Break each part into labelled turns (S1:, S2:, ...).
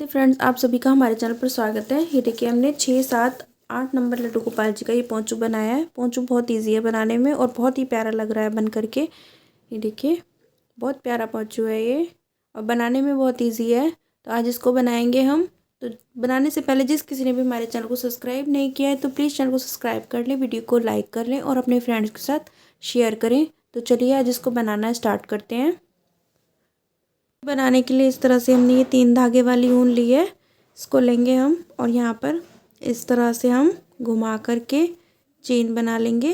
S1: नमस्ते फ्रेंड्स, आप सभी का हमारे चैनल पर स्वागत है। ये देखिए हमने 6, 7, 8 नंबर लड्डू गोपाल जी का ये पोंचू बनाया है। पोंचू बहुत इजी है बनाने में और बहुत ही प्यारा लग रहा है बन करके। ये देखिए बहुत प्यारा पोंचू है ये और बनाने में बहुत इजी है। तो आज इसको बनाएंगे हम। तो बनाने से पहले जिस किसी ने भी हमारे चैनल को सब्सक्राइब नहीं किया है तो प्लीज़ चैनल को सब्सक्राइब कर लें, वीडियो को लाइक कर लें और अपने फ्रेंड्स के साथ शेयर करें। तो चलिए आज इसको बनाना स्टार्ट करते हैं। बनाने के लिए इस तरह से हमने ये 3 धागे वाली ऊन ली है। इसको लेंगे हम और यहाँ पर इस तरह से हम घुमा करके चेन बना लेंगे।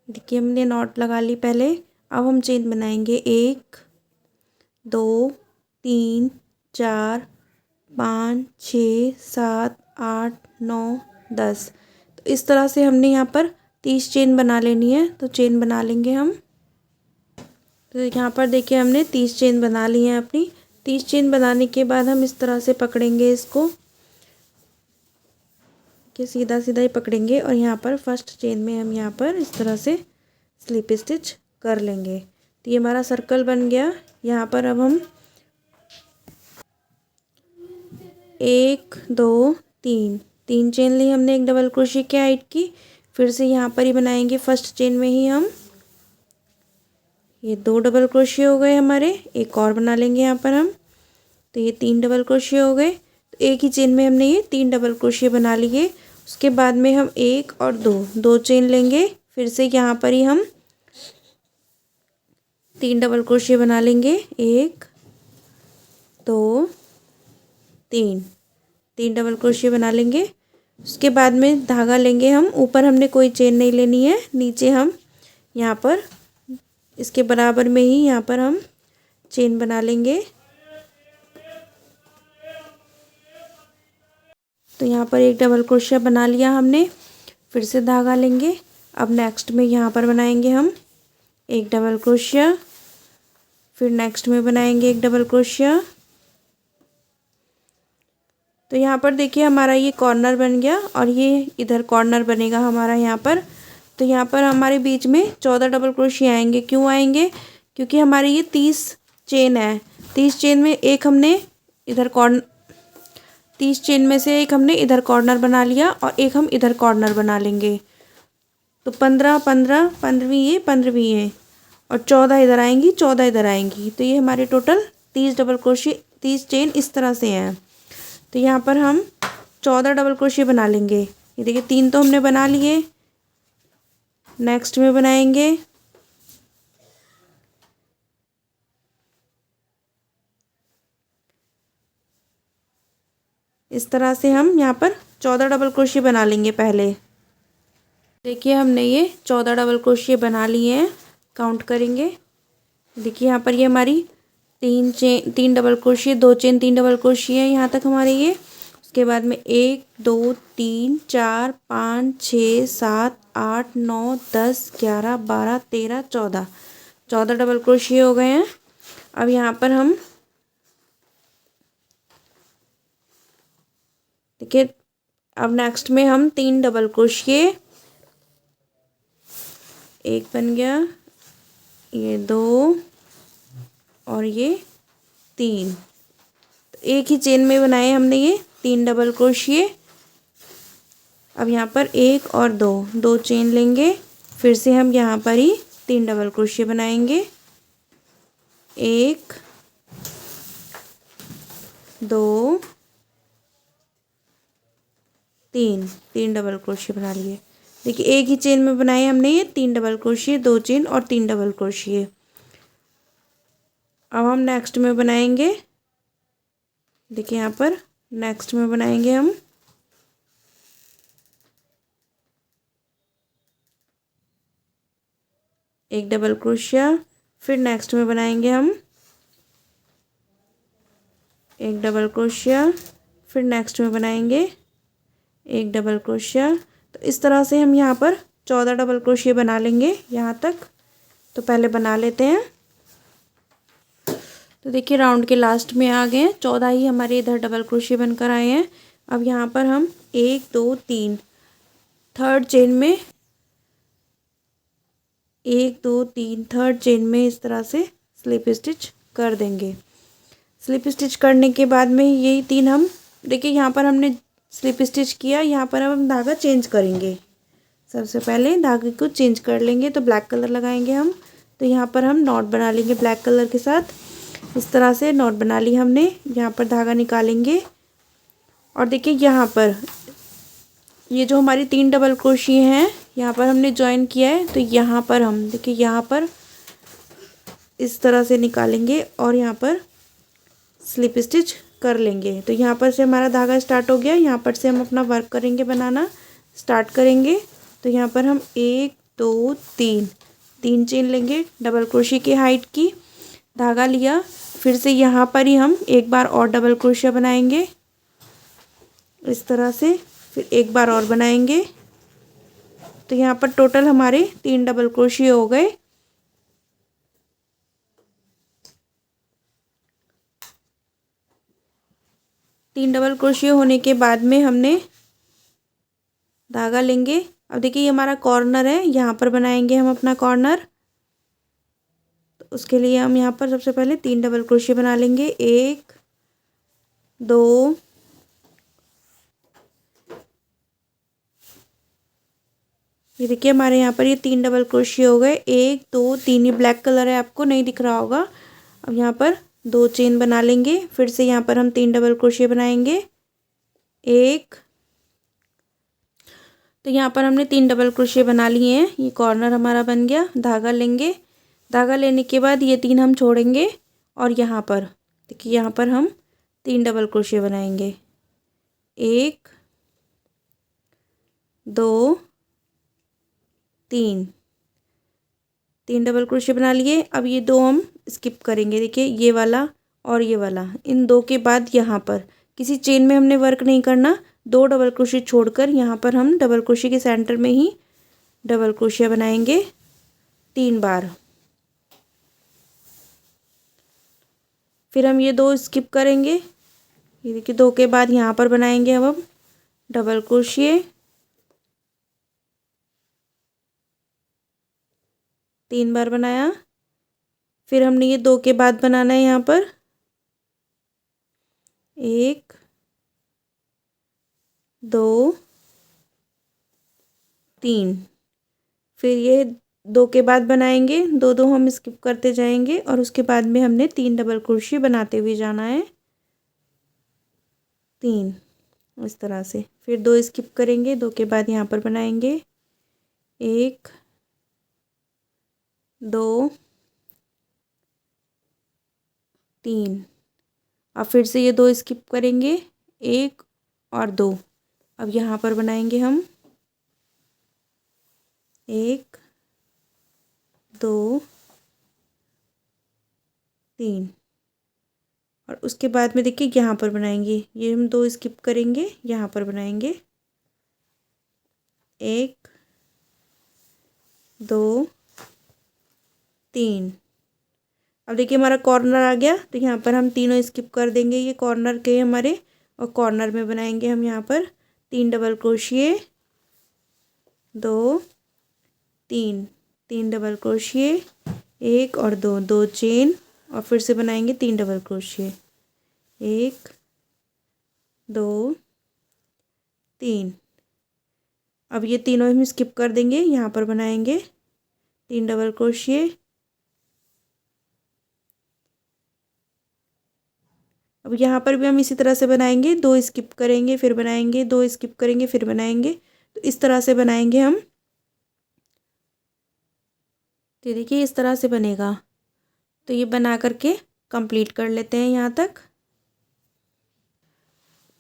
S1: देखिए हमने नॉट लगा ली पहले। अब हम चेन बनाएंगे 1 2 3 4 5 6 7 8 9 10। तो इस तरह से हमने यहाँ पर 30 चेन बना लेनी है। तो चेन बना लेंगे हम। तो यहाँ पर देखिए हमने 30 चेन बना ली हैं अपनी। 30 चेन बनाने के बाद हम इस तरह से पकड़ेंगे इसको कि सीधा सीधा ही पकड़ेंगे और यहाँ पर फर्स्ट चेन में हम यहाँ पर इस तरह से स्लिप स्टिच कर लेंगे। तो ये हमारा सर्कल बन गया। यहाँ पर अब हम 1 2 3 चेन ली हमने, एक डबल क्रोशे की हाइट की। फिर से यहाँ पर ही बनाएंगे फर्स्ट चेन में ही हम। ये 2 डबल क्रोशे हो गए हमारे। एक और बना लेंगे यहाँ पर हम। तो ये 3 डबल क्रोशे हो गए। तो एक ही चेन में हमने ये 3 डबल क्रोशे बना लिए। उसके बाद में हम 1 और 2 चेन लेंगे। फिर से यहाँ पर ही हम 3 डबल क्रोशे बना लेंगे। 1 2 3 डबल क्रोशे बना लेंगे। उसके बाद में धागा लेंगे हम। ऊपर हमने कोई चेन नहीं लेनी है, नीचे हम यहाँ पर इसके बराबर में ही यहाँ पर हम चेन बना लेंगे। तो यहाँ पर एक डबल क्रोशिया बना लिया हमने। फिर से धागा लेंगे। अब नेक्स्ट में यहाँ पर बनाएंगे हम एक डबल क्रोशिया। फिर नेक्स्ट में बनाएंगे एक डबल क्रोशिया। तो यहाँ पर देखिए हमारा ये कॉर्नर बन गया और ये इधर कॉर्नर बनेगा हमारा यहाँ पर। तो यहाँ पर हमारे बीच में 14 डबल क्रोशिया आएंगे। क्यों आएंगे? क्योंकि हमारी ये 30 चेन है। 30 चेन में एक हमने इधर 30 चेन में से एक हमने इधर कॉर्नर बना लिया और एक हम इधर कॉर्नर बना लेंगे। तो 15 15 15वीं ये 15वीं ये और 14 इधर आएंगी, 14 इधर आएंगी। तो ये हमारे टोटल 30 डबल क्रोशिया 30 चेन इस तरह से हैं। तो यहाँ पर हम 14 डबल क्रोशिया बना लेंगे। ये देखिए 3 तो हमने बना लिए। नेक्स्ट में बनाएंगे इस तरह से हम यहाँ पर 14 डबल क्रोशिया बना लेंगे पहले। देखिए हमने ये 14 डबल क्रोशिया बना लिए हैं। काउंट करेंगे। देखिए यहाँ पर ये हमारी 3 double crochet, 2 chain 3 double crochet है यहाँ तक हमारे ये। उसके बाद में 1 2 3 4 5 6 7 8 9 10 11 12 13 14 डबल क्रोशिया हो गए हैं। अब यहाँ पर हम देखिए अब नेक्स्ट में हम 3 डबल क्रोशिया, एक बन गया, ये 2 और ये 3। तो एक ही चेन में बनाए हमने ये 3 डबल क्रोशिया। अब यहाँ पर 1 और 2 चेन लेंगे। फिर से हम यहाँ पर ही 3 डबल क्रोशिया बनाएंगे। 1 2 3 डबल क्रोशिया बना लिए। देखिए एक ही चेन में बनाए हमने ये 3 डबल क्रोशिया, 2 चेन और 3 डबल क्रोशिया। अब हम नेक्स्ट में बनाएंगे। देखिए यहाँ पर नेक्स्ट में बनाएंगे हम एक डबल क्रोशिया। फिर नेक्स्ट में बनाएंगे हम एक डबल क्रोशिया। फिर नेक्स्ट में बनाएंगे एक डबल क्रोशिया। तो इस तरह से हम यहाँ पर 14 डबल क्रोशिया बना लेंगे यहाँ तक। तो पहले बना लेते हैं। तो देखिए राउंड के लास्ट में आ गए हैं। 14 ही हमारे इधर डबल क्रोशिया बनकर आए हैं। अब यहाँ पर हम 1 2 3 थर्ड चेन में 1 2 3 थर्ड चेन में इस तरह से स्लिप स्टिच कर देंगे। स्लिप स्टिच करने के बाद में यही 3 हम देखिए यहाँ पर हमने स्लिप स्टिच किया। यहाँ पर हम धागा चेंज करेंगे। सबसे पहले धागे को चेंज कर लेंगे तो ब्लैक कलर लगाएंगे हम। तो यहाँ पर हम नॉट बना लेंगे ब्लैक कलर के साथ। इस तरह से नॉट बना ली हमने। यहाँ पर धागा निकालेंगे और देखिए यहाँ पर ये जो हमारी 3 डबल क्रोशिया हैं यहाँ पर हमने ज्वाइन किया है। तो यहाँ पर हम देखिए यहाँ पर इस तरह से निकालेंगे और यहाँ पर स्लिप स्टिच कर लेंगे। तो यहाँ पर से हमारा धागा स्टार्ट हो गया। यहाँ पर से हम अपना वर्क करेंगे, बनाना स्टार्ट करेंगे। तो यहाँ पर हम 1 2 3 चेन लेंगे डबल क्रोशिया की हाइट की। धागा लिया, फिर से यहाँ पर ही हम एक बार और डबल क्रोशिया बनाएंगे इस तरह से। फिर एक बार और बनाएंगे। तो यहाँ पर टोटल हमारे 3 डबल क्रोशिया हो गए। तीन डबल क्रोशिया होने के बाद में हमने धागा लेंगे। अब देखिए ये हमारा कॉर्नर है, यहाँ पर बनाएंगे हम अपना कॉर्नर। तो उसके लिए हम यहाँ पर सबसे पहले 3 डबल क्रोशिया बना लेंगे। 1 2 ये देखिए हमारे यहाँ पर ये 3 डबल क्रोशिया हो गए। 1 2 3 ये ब्लैक कलर है, आपको नहीं दिख रहा होगा। अब यहाँ पर 2 चेन बना लेंगे। फिर से यहाँ पर हम 3 डबल क्रोशिया बनाएंगे। 1 तो यहाँ पर हमने 3 डबल क्रोशिया बना लिए हैं। ये कॉर्नर हमारा बन गया। धागा लेंगे, धागा लेने के बाद ये 3 हम छोड़ेंगे और यहाँ पर देखिए यहाँ पर हम 3 डबल क्रोशिया बनाएंगे। 1 2 3 डबल क्रोशिया बना लिए। अब ये 2 हम स्किप करेंगे। देखिए ये वाला और ये वाला, इन 2 के बाद यहाँ पर किसी चेन में हमने वर्क नहीं करना। 2 डबल क्रोशिया छोड़कर यहाँ पर हम डबल क्रोशिया के सेंटर में ही डबल क्रोशिया बनाएंगे 3 बार। फिर हम ये 2 स्किप करेंगे। ये देखिए 2 के बाद यहाँ पर बनाएंगे हम डबल क्रोशिया 3 बार बनाया। फिर हमने ये 2 के बाद बनाना है यहाँ पर 1 2 3। फिर ये 2 के बाद बनाएंगे, 2 हम स्किप करते जाएंगे और उसके बाद में हमने 3 डबल क्रोशिया बनाते हुए जाना है 3 इस तरह से। फिर 2 स्किप करेंगे, 2 के बाद यहाँ पर बनाएंगे 1 2 3। अब फिर से ये 2 स्किप करेंगे, 1 और 2। अब यहाँ पर बनाएंगे हम 1 2 3 और उसके बाद में देखिए यहाँ पर बनाएंगे। ये हम 2 स्किप करेंगे, यहाँ पर बनाएंगे 1 2 3। अब देखिए हमारा कॉर्नर आ गया। तो यहाँ पर हम तीनों स्किप कर देंगे ये कॉर्नर के हमारे, और कॉर्नर में बनाएंगे हम यहाँ पर 3 डबल क्रोशिया 2 3 डबल क्रोशिया 1 और 2 चेन और फिर से बनाएंगे 3 डबल क्रोशिया 1 2 3। अब ये तीनों हम स्किप कर देंगे, यहाँ पर बनाएंगे 3 डबल क्रोशिया। अब यहाँ पर भी हम इसी तरह से बनाएंगे, 2 स्किप करेंगे फिर बनाएंगे, 2 स्किप करेंगे फिर बनाएंगे। तो इस तरह से बनाएंगे हम। तो देखिए इस तरह से बनेगा। तो ये बना करके कंप्लीट कर लेते हैं यहाँ तक।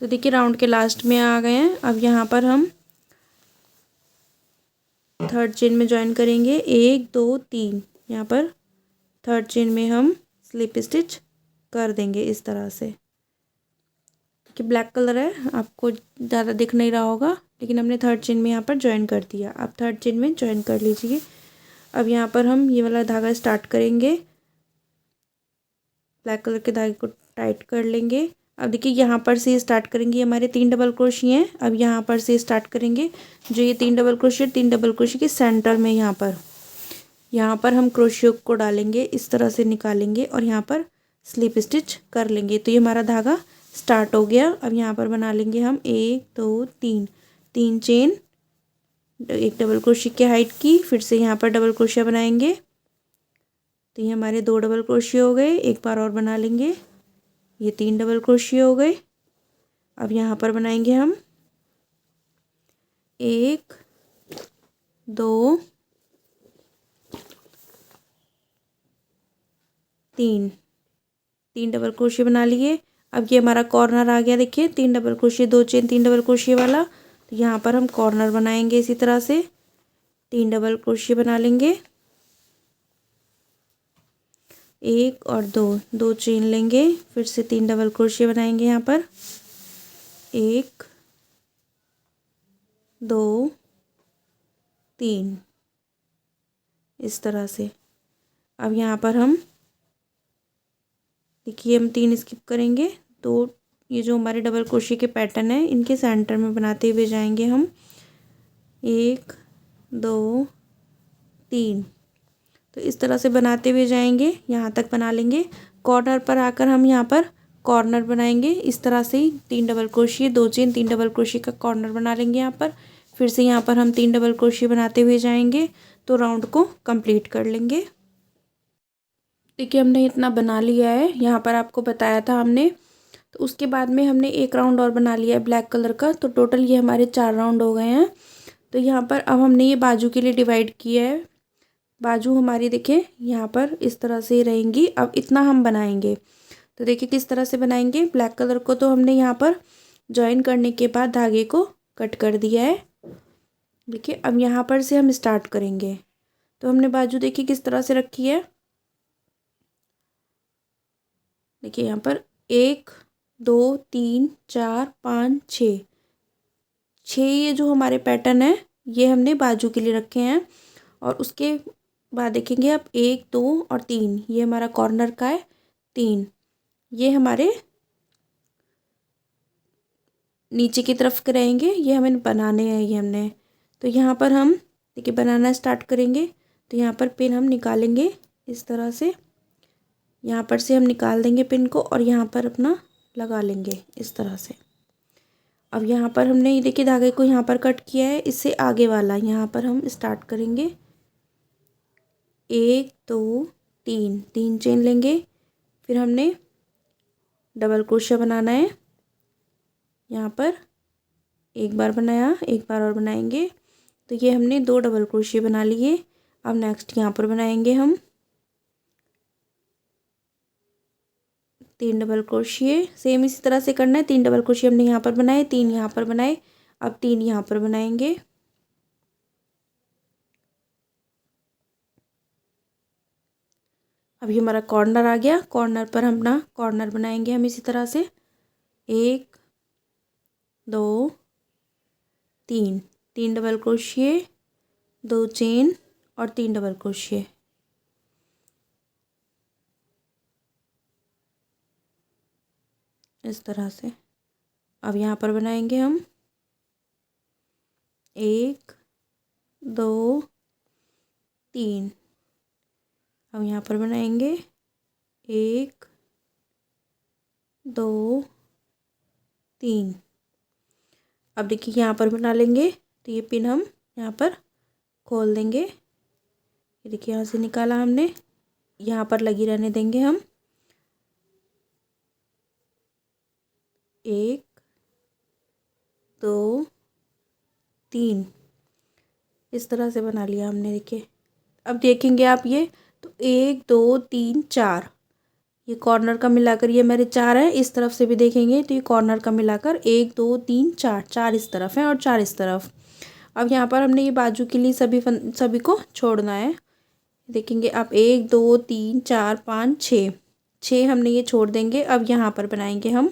S1: तो देखिए राउंड के लास्ट में आ गए हैं। अब यहाँ पर हम 3rd चेन में ज्वाइन करेंगे 1 2 3। यहाँ पर 3rd चेन में हम स्लिप स्टिच कर देंगे इस तरह से। कि ब्लैक कलर है, आपको ज़्यादा दिख नहीं रहा होगा, लेकिन हमने 3rd चेन में यहाँ पर ज्वाइन कर दिया। आप 3rd चेन में ज्वाइन कर लीजिए। अब यहाँ पर हम ये वाला धागा स्टार्ट करेंगे, ब्लैक कलर के धागे को टाइट कर लेंगे। अब देखिए यहाँ पर से स्टार्ट करेंगे, हमारे 3 डबल क्रोशिया हैं। अब यहाँ पर से स्टार्ट करेंगे, जो ये 3 डबल क्रोशिया के सेंटर में यहाँ पर हम क्रोशिया को डालेंगे, इस तरह से निकालेंगे और यहाँ पर स्लिप स्टिच कर लेंगे। तो ये हमारा धागा स्टार्ट हो गया। अब यहाँ पर बना लेंगे हम 1 2 3 3 चेन, एक डबल क्रोशिया की हाइट की, फिर से यहाँ पर डबल क्रोशिया बनाएंगे। तो ये हमारे 2 डबल क्रोशिया हो गए। एक बार और बना लेंगे, ये 3 डबल क्रोशिया हो गए। अब यहाँ पर बनाएंगे हम 1 2 3 3 डबल क्रोशिया बना लिए। अब ये हमारा कॉर्नर आ गया, देखिए 3 double crochet 2 chain 3 double crochet वाला। तो यहाँ पर हम कॉर्नर बनाएंगे इसी तरह से, 3 डबल क्रोशिया बना लेंगे, 1 और 2 2 चेन लेंगे, फिर से 3 डबल क्रोशिया बनाएंगे यहाँ पर, 1 2 3 इस तरह से। अब यहाँ पर हम देखिए हम 3 स्किप करेंगे, तो ये जो हमारे डबल क्रोशिया के पैटर्न है इनके सेंटर में बनाते हुए जाएंगे हम, 1 2 3। तो इस तरह से बनाते हुए जाएंगे, यहाँ तक बना लेंगे। कॉर्नर पर आकर हम यहाँ पर कॉर्नर बनाएंगे इस तरह से ही, 3 double crochet 2 chain 3 double crochet का कॉर्नर बना लेंगे यहाँ पर। फिर से यहाँ पर हम 3 डबल क्रोशिया बनाते हुए जाएंगे, तो राउंड को कंप्लीट कर लेंगे। देखिए हमने इतना बना लिया है, यहाँ पर आपको बताया था हमने। तो उसके बाद में हमने एक राउंड और बना लिया है ब्लैक कलर का, तो टोटल ये हमारे 4 राउंड हो गए हैं। तो यहाँ पर अब हमने ये बाजू के लिए डिवाइड किया है। बाजू हमारी देखिए यहाँ पर इस तरह से रहेंगी। अब इतना हम बनाएंगे, तो देखिए किस तरह से बनाएंगे। ब्लैक कलर को तो हमने यहाँ पर जॉइन करने के बाद धागे को कट कर दिया है। देखिए अब यहाँ पर से हम स्टार्ट करेंगे। तो हमने बाजू देखिए किस तरह से रखी है, देखिए यहाँ पर 1 2 3 4 5 6 6 ये जो हमारे पैटर्न है ये हमने बाजू के लिए रखे हैं। और उसके बाद देखेंगे अब 1 2 और 3 ये हमारा कॉर्नर का है, 3 ये हमारे नीचे की तरफ के रहेंगे, ये हमें बनाने हैं ये हमने। तो यहाँ पर हम देखिए बनाना स्टार्ट करेंगे। तो यहाँ पर पिन हम निकालेंगे इस तरह से, यहाँ पर से हम निकाल देंगे पिन को और यहाँ पर अपना लगा लेंगे इस तरह से। अब यहाँ पर हमने ये देखिए धागे को यहाँ पर कट किया है, इससे आगे वाला यहाँ पर हम स्टार्ट करेंगे। 1 2 3 3 चेन लेंगे, फिर हमने डबल क्रोशिया बनाना है। यहाँ पर एक बार बनाया, एक बार और बनाएंगे। तो ये हमने 2 डबल क्रोशिया बना लिए। अब नेक्स्ट यहाँ पर बनाएंगे हम 3 डबल क्रोशिया, सेम इसी तरह से करना है। 3 डबल क्रोशिया हमने यहाँ पर बनाए, 3 यहाँ पर बनाए, अब 3 यहाँ पर बनाएंगे। अभी हमारा कॉर्नर आ गया, कॉर्नर पर हम ना कॉर्नर बनाएंगे हम इसी तरह से, 1 2 3 3 डबल क्रोशिया 2 चेन और 3 डबल क्रोशिया। इस तरह से अब यहाँ पर बनाएंगे हम 1 2 3। अब यहाँ पर बनाएंगे 1 2 3। अब देखिए यहाँ पर बना लेंगे, तो ये पिन हम यहाँ पर खोल देंगे। ये देखिए यहाँ से निकाला हमने, यहाँ पर लगी रहने देंगे हम। 1 2 3 इस तरह से बना लिया हमने। देखिए अब देखेंगे आप ये, तो 1 2 3 4 ये कॉर्नर का मिलाकर ये मेरे 4 है। इस तरफ से भी देखेंगे तो ये कॉर्नर का मिलाकर 1 2 3 4 4 इस तरफ है और 4 इस तरफ। अब यहाँ पर हमने ये बाजू के लिए सभी को छोड़ना है। देखेंगे आप 1 2 3 4 5 6 6 हमने ये छोड़ देंगे। अब यहाँ पर बनाएंगे हम,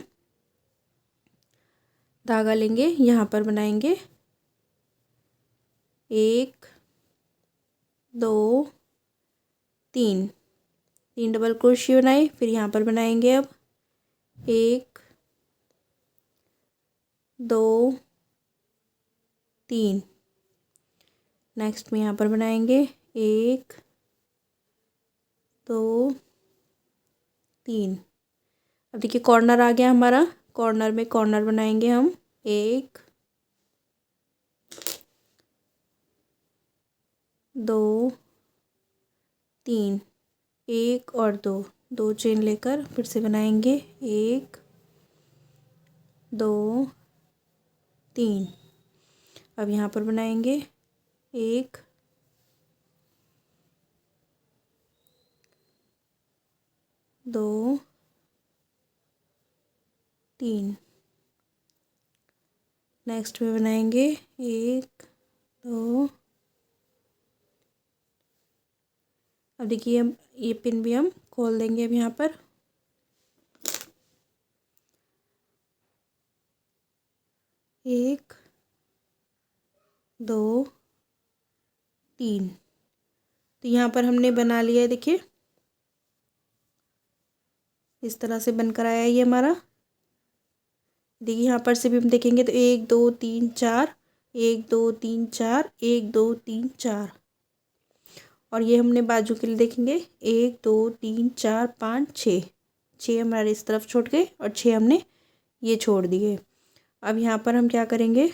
S1: धागा लेंगे, यहाँ पर बनाएंगे 1 2 3 3 डबल क्रोशिया बनाए, फिर यहाँ पर बनाएंगे अब 1 2 3। नेक्स्ट में यहाँ पर बनाएंगे 1 2 3। अब देखिए कॉर्नर आ गया हमारा, कॉर्नर में कॉर्नर बनाएंगे हम 1 2 3, 1 और 2, 2 चेन लेकर फिर से बनाएंगे 1 2 3। अब यहाँ पर बनाएंगे 1 2 3। नेक्स्ट में बनाएंगे 1 2। अब देखिए हम ये पिन भी हम खोल देंगे अब यहाँ पर 1 2 3। तो यहाँ पर हमने बना लिया है, देखिए इस तरह से बनकर आया ये हमारा। देखिए यहाँ पर से भी हम देखेंगे तो 1 2 3 4, 1 2 3 4, 1 2 3 4। और ये हमने बाजू के लिए देखेंगे 1 2 3 4 5 6, 6 हमारे इस तरफ छोड़ गए और 6 हमने ये छोड़ दिए। अब यहाँ पर हम क्या करेंगे,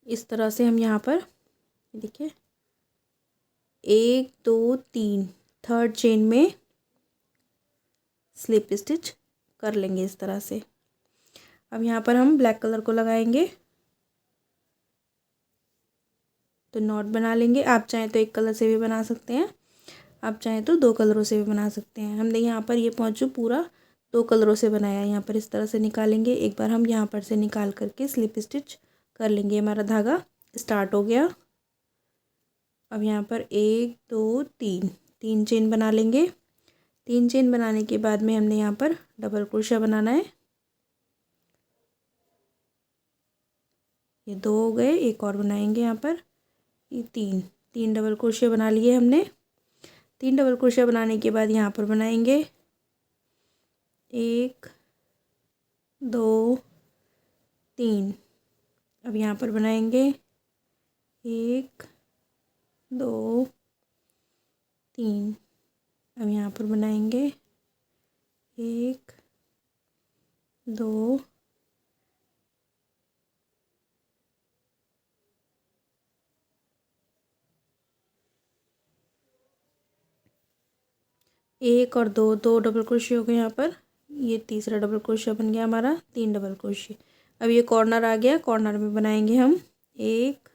S1: इस तरह से हम यहाँ पर देखिए 1 2 3 थर्ड चेन में स्लिप स्टिच कर लेंगे इस तरह से। अब यहाँ पर हम ब्लैक कलर को लगाएंगे तो नॉट बना लेंगे। आप चाहें तो एक कलर से भी बना सकते हैं, आप चाहें तो 2 कलरों से भी बना सकते हैं। हमने यहाँ पर ये पहुँचू पूरा 2 कलरों से बनाया। यहाँ पर इस तरह से निकालेंगे, एक बार हम यहाँ पर से निकाल करके स्लिप स्टिच कर लेंगे। हमारा धागा स्टार्ट हो गया। अब यहाँ पर 1 2 3, 3 चेन बना लेंगे। 3 चेन बनाने के बाद में हमने यहाँ पर डबल क्रोशिया बनाना है। ये 2 हो गए, एक और बनाएंगे यहाँ पर, ये 3 डबल क्रोशिया बना लिए हमने। 3 डबल क्रोशिया बनाने के बाद यहाँ पर बनाएंगे 1 2 3। अब यहाँ पर बनाएंगे 1 2 3। अब यहाँ पर बनाएंगे 1 2 1 और 2, 2 डबल क्रोशिया हो गए यहाँ पर। ये तीसरा डबल क्रोशिया बन गया हमारा, 3 डबल क्रोशिया। अब ये कॉर्नर आ गया, कॉर्नर में बनाएंगे हम 1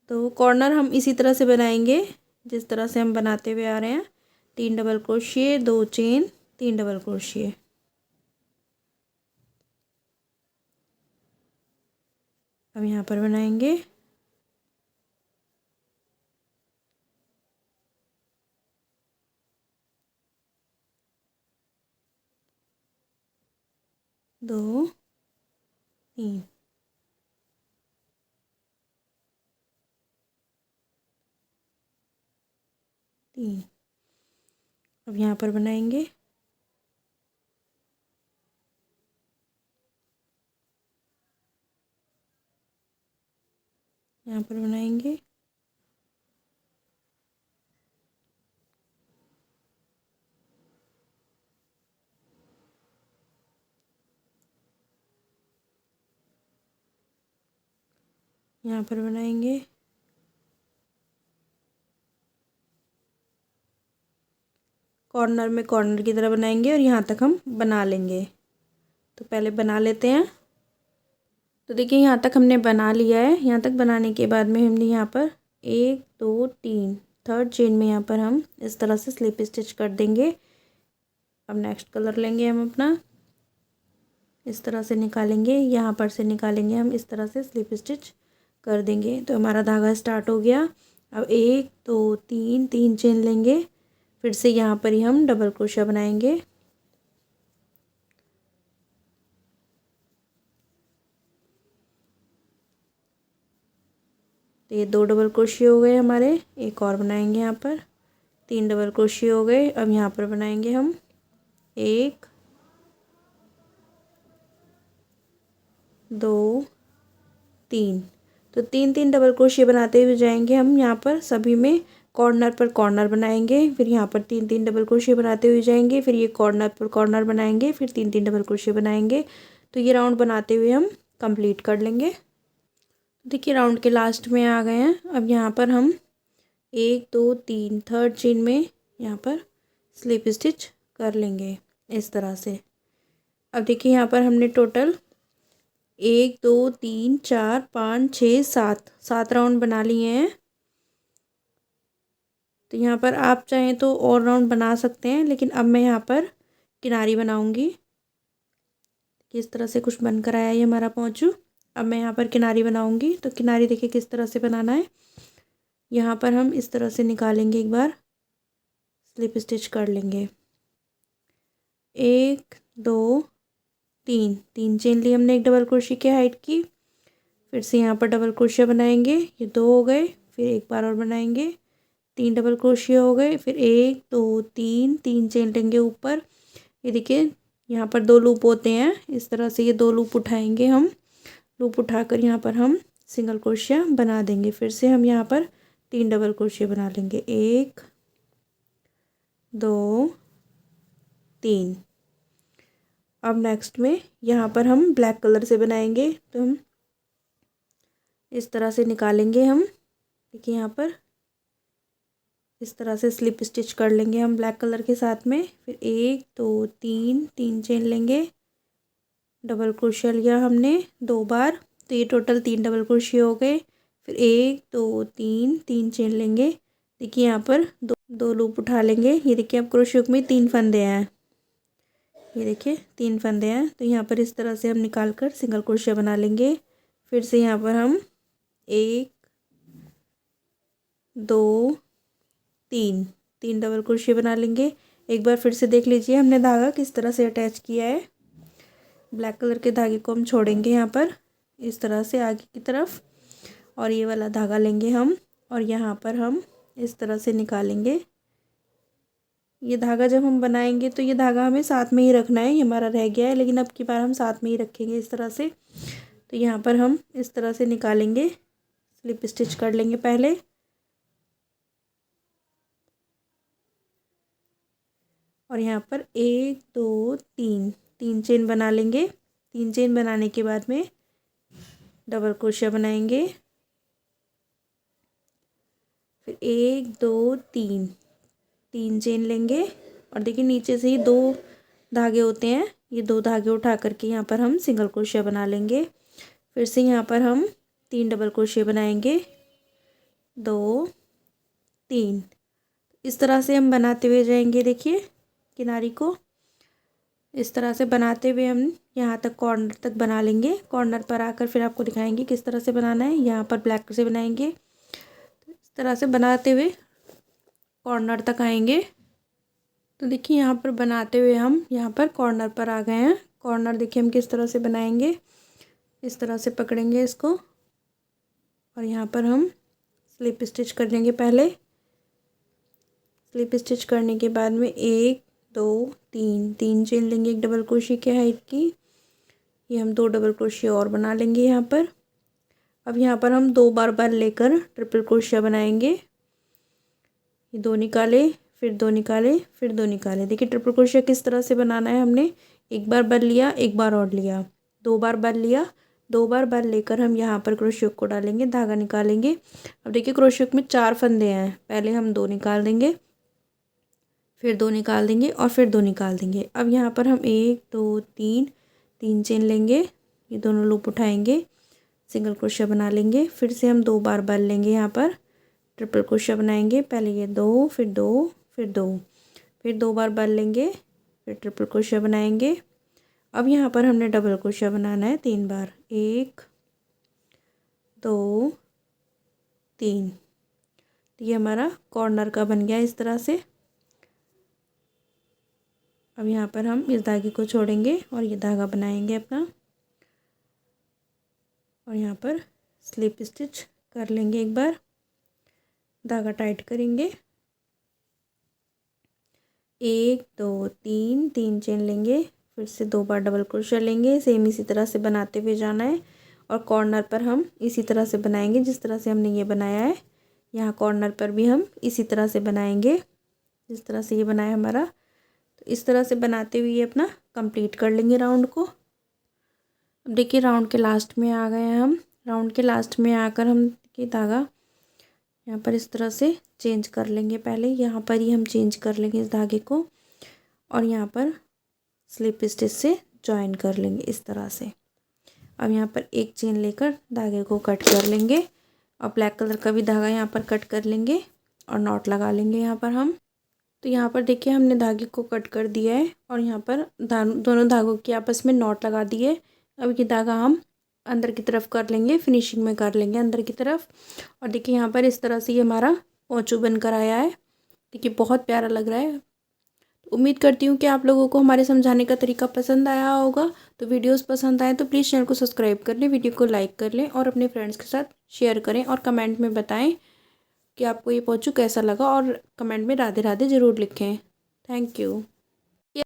S1: 2। कॉर्नर हम इसी तरह से बनाएंगे जिस तरह से हम बनाते हुए आ रहे हैं, 3 double crochet 2 chain 3 double crochet. अब यहाँ पर बनाएंगे 2 3। अब यहाँ पर बनाएंगे 1 यहाँ पर बनाएंगे कॉर्नर में कॉर्नर की तरह बनाएंगे और यहाँ तक हम बना लेंगे। तो पहले बना लेते हैं। तो देखिए यहाँ तक हमने बना लिया है। यहाँ तक बनाने के बाद में हमने यहाँ पर 1 2 3 थर्ड चेन में यहाँ पर हम इस तरह से स्लिप स्टिच कर देंगे। अब नेक्स्ट कलर लेंगे हम अपना, इस तरह से निकालेंगे, यहाँ पर से निकालेंगे हम, इस तरह से स्लिप स्टिच कर देंगे। तो हमारा धागा स्टार्ट हो गया। अब 1 2 3, 3 चेन लेंगे, फिर से यहाँ पर ही हम डबल क्रोशिया बनाएंगे। तो ये 2 डबल क्रोशिया हो गए हमारे, एक और बनाएंगे यहाँ पर, 3 डबल क्रोशिया हो गए। अब यहाँ पर बनाएंगे हम 1 2 3। तो 3 3 डबल क्रोशिया बनाते हुए जाएंगे हम। यहाँ पर सभी में कॉर्नर पर कॉर्नर बनाएंगे, फिर यहाँ पर 3 3 डबल क्रोशिया बनाते हुए जाएंगे, फिर ये कॉर्नर पर कॉर्नर बनाएंगे, फिर 3 3 डबल क्रोशिया बनाएंगे। तो ये राउंड बनाते हुए हम कंप्लीट कर लेंगे। देखिए राउंड के लास्ट में आ गए हैं। अब यहाँ पर हम 1 2 3 थर्ड चेन में यहाँ पर स्लिप स्टिच कर लेंगे इस तरह से। अब देखिए यहाँ पर हमने टोटल 1 2 3 4 5 6 7 राउंड बना लिए हैं। तो यहाँ पर आप चाहें तो और राउंड बना सकते हैं, लेकिन अब मैं यहाँ पर किनारी बनाऊंगी। किस तरह से कुछ बनकर आया ये हमारा पौंचू। अब मैं यहाँ पर किनारी बनाऊंगी। तो किनारी देखिए किस तरह से बनाना है। यहाँ पर हम इस तरह से निकालेंगे, एक बार स्लिप स्टिच कर लेंगे। 1 2 3 चेन ली हमने एक डबल क्रोशिया की हाइट की। फिर से यहाँ पर डबल क्रोशिया बनाएंगे, ये 2 हो गए। फिर एक बार और बनाएंगे, 3 डबल क्रोशिया हो गए। फिर 1 2 3 चेन लेंगे ऊपर। ये देखिए यहाँ पर 2 लूप होते हैं, इस तरह से ये 2 लूप उठाएंगे हम। लूप उठाकर यहाँ पर हम सिंगल क्रोशिया बना देंगे। फिर से हम यहाँ पर 3 डबल क्रोशिया बना लेंगे, 1 2 3। अब नेक्स्ट में यहाँ पर हम ब्लैक कलर से बनाएंगे। तो हम इस तरह से निकालेंगे हम। देखिए यहाँ पर इस तरह से स्लिप स्टिच कर लेंगे हम ब्लैक कलर के साथ में। फिर 1 2 3 चेन लेंगे, डबल क्रोशिया लिया हमने 2 बार। तो ये टोटल 3 डबल क्रोशिया हो गए। फिर 1 2 3 चेन लेंगे। देखिए यहाँ पर दो लूप उठा लेंगे। ये देखिए अब क्रोशिया में 3 फंदे हैं, ये देखिए 3 फंदे हैं। तो यहाँ पर इस तरह से हम निकाल कर सिंगल क्रोशिया बना लेंगे। फिर से यहाँ पर हम 1 2 3 डबल क्रोशिया बना लेंगे। एक बार फिर से देख लीजिए हमने धागा किस तरह से अटैच किया है। ब्लैक कलर के धागे को हम छोड़ेंगे यहाँ पर इस तरह से आगे की तरफ, और ये वाला धागा लेंगे हम और यहाँ पर हम इस तरह से निकालेंगे। ये धागा जब हम बनाएंगे तो ये धागा हमें साथ में ही रखना है। ये हमारा रह गया है, लेकिन अब की बार हम साथ में ही रखेंगे इस तरह से। तो यहाँ पर हम इस तरह से निकालेंगे, स्लिप स्टिच कर लेंगे पहले। और यहाँ पर 1 2 3 चेन बना लेंगे। 3 चेन बनाने के बाद में डबल क्रोशिया बनाएंगे। फिर 1 2 3 चेन लेंगे, और देखिए नीचे से ही 2 धागे होते हैं, ये 2 धागे उठा करके यहाँ पर हम सिंगल क्रोशिया बना लेंगे। फिर से यहाँ पर हम 3 डबल क्रोशिया बनाएंगे, 2 3। इस तरह से हम बनाते हुए जाएंगे। देखिए किनारी को इस तरह से बनाते हुए हम यहाँ तक कॉर्नर तक बना लेंगे। कॉर्नर पर आकर फिर आपको दिखाएंगे किस तरह से बनाना है। यहाँ पर ब्लैक से बनाएंगे, इस तरह से बनाते हुए कॉर्नर तक आएंगे। तो देखिए यहाँ पर बनाते हुए हम यहाँ पर कॉर्नर पर आ गए हैं। कॉर्नर देखिए हम किस तरह से बनाएंगे, इस तरह से पकड़ेंगे इसको और यहाँ पर हम स्लिप स्टिच कर लेंगे। पहले स्लिप स्टिच करने के बाद में 1 2 3 चेन लेंगे एक डबल क्रोशिया की हाइट की। ये हम 2 डबल क्रोशिया और बना लेंगे यहाँ पर। अब यहाँ पर हम 2 बार लेकर ट्रिपल क्रोशिया बनाएंगे। ये 2 निकाले, फिर 2 निकाले, फिर 2 निकाले। देखिए ट्रिपल क्रोशिया किस तरह से बनाना है। हमने एक बार बर लिया, एक बार और लिया, 2 बार बर लिया, 2 बार बर लेकर हम यहाँ पर क्रोशिया को डालेंगे, धागा निकालेंगे। अब देखिए क्रोशिया में 4 फंदे हैं, पहले हम 2 निकाल देंगे, फिर 2 निकाल देंगे और फिर 2 निकाल देंगे। अब यहाँ पर हम 1 2 3 चेन लेंगे, ये दोनों लूप उठाएंगे, सिंगल क्रोशिया बना लेंगे। फिर से हम 2 बार बर लेंगे, यहाँ पर ट्रिपल क्रोशिया बनाएंगे। पहले ये 2, फिर 2, फिर 2, फिर 2 बार बर लेंगे, फिर ट्रिपल क्रोशिया बनाएंगे। अब यहाँ पर हमने डबल क्रोशिया बनाना है 3 बार, 1 2 3। ये हमारा कॉर्नर का बन गया इस तरह से। अब यहाँ पर हम इस धागे को छोड़ेंगे और ये धागा बनाएंगे अपना, और यहाँ पर स्लिप स्टिच कर लेंगे। एक बार धागा टाइट करेंगे, 1 2 3 चेन लेंगे, फिर से 2 बार डबल क्रोशिया लेंगे। सेम इसी तरह से बनाते हुए जाना है और कॉर्नर पर हम इसी तरह से बनाएंगे जिस तरह से हमने ये बनाया है। यहाँ कॉर्नर पर भी हम इसी तरह से बनाएंगे, जिस तरह से ये बनाया हमारा। तो इस तरह से बनाते हुए ये अपना कंप्लीट कर लेंगे राउंड को। अब देखिए राउंड के लास्ट में आ गए हैं हम। राउंड के लास्ट में आकर हम ये धागा यहाँ पर इस तरह से चेंज कर लेंगे। पहले यहाँ पर ही हम चेंज कर लेंगे इस धागे को और यहाँ पर स्लिप स्टिच से जॉइन कर लेंगे इस तरह से। अब यहाँ पर एक चेन लेकर धागे को कट कर लेंगे और ब्लैक कलर का भी धागा यहाँ पर कट कर लेंगे और नॉट लगा लेंगे यहाँ पर हम। तो यहाँ पर देखिए हमने धागे को कट कर दिया है और यहाँ पर दोनों धागों के आपस में नॉट लगा दिए। अब ये धागा हम अंदर की तरफ कर लेंगे, फिनिशिंग में कर लेंगे अंदर की तरफ। और देखिए यहाँ पर इस तरह से ये हमारा पोंचू बनकर आया है। देखिए बहुत प्यारा लग रहा है। उम्मीद करती हूँ कि आप लोगों को हमारे समझाने का तरीका पसंद आया होगा। तो वीडियोस पसंद आए तो प्लीज़ चैनल को सब्सक्राइब कर लें, वीडियो को लाइक कर लें और अपने फ्रेंड्स के साथ शेयर करें और कमेंट में बताएं कि आपको ये पोंचू कैसा लगा और कमेंट में राधे राधे ज़रूर लिखें। Thank you.